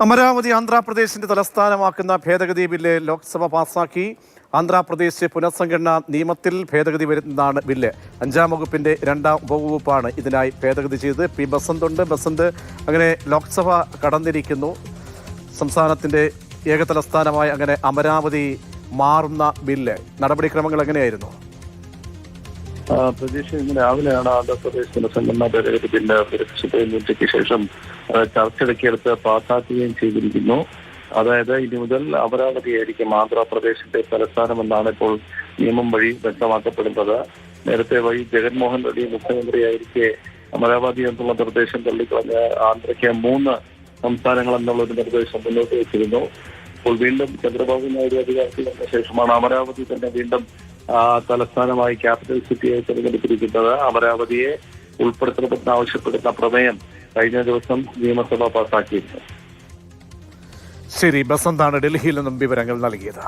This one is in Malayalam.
അമരാവതി ആന്ധ്രാപ്രദേശിന്റെ തലസ്ഥാനമാക്കുന്ന ഭേദഗതി ബില്ല് ലോക്സഭ പാസാക്കി. ആന്ധ്രാപ്രദേശ് പുനഃസംഘടനാ നിയമത്തിൽ ഭേദഗതി വരുന്നതാണ് ബില്ല്. 5-ാം വകുപ്പിന്റെ 2-ാം ഉപവകുപ്പാണ് ഇതിനായി ഭേദഗതി ചെയ്തത്. പി ബസന്തുണ്ട്. ബസന്ത്, അങ്ങനെ ലോക്സഭ കടന്നിരിക്കുന്നു. സംസ്ഥാനത്തിന്റെ ഏകതലസ്ഥാനമായി അങ്ങനെ അമരാവതി മാറുന്ന ബില്ല് നടപടിക്രമങ്ങൾ എങ്ങനെയായിരുന്നു? പ്രതീക്ഷ ഇന്ന് രാവിലെയാണ് ആന്ധ്രാപ്രദേശ് പുനഃസംഘടനാ ഭേദഗതി ബില്ല് ഉച്ചയ്ക്ക് ശേഷം ചർച്ചയ്ക്കെടുത്ത് പാസാക്കുകയും ചെയ്തിരിക്കുന്നു. അതായത് ഇനി മുതൽ അമരാവതിയായിരിക്കും ആന്ധ്രാപ്രദേശിന്റെ തലസ്ഥാനമെന്നാണ് ഇപ്പോൾ നിയമം വഴി വ്യക്തമാക്കപ്പെടുന്നത്. നേരത്തെ ജഗൻമോഹൻ റെഡ്ഡി മുഖ്യമന്ത്രിയായിരിക്കെ അമരാവതി എന്നുള്ള നിർദ്ദേശം തള്ളിക്കളഞ്ഞ് ആന്ധ്രയ്ക്ക് 3 സംസ്ഥാനങ്ങൾ എന്നുള്ള ഒരു നിർദ്ദേശം മുന്നോട്ട് വെച്ചിരുന്നു. ഇപ്പോൾ വീണ്ടും ചന്ദ്രബാബു നായിഡു അധികാരത്തിൽ വന്ന ശേഷമാണ് അമരാവതി തന്നെ വീണ്ടും തലസ്ഥാനമായി ക്യാപിറ്റൽ സിറ്റിയായി തെരഞ്ഞെടുത്തിരിക്കുന്നത്. അമരാവതിയെ ഉൾപ്പെടുത്തണമെന്ന് ആവശ്യപ്പെടുന്ന പ്രമേയം കഴിഞ്ഞ ദിവസം നിയമസഭ പാസാക്കിയിരുന്നു. ശരി, ബസന്താണ് ഡൽഹിയിൽ നിന്നും വിവരങ്ങൾ നൽകിയത്.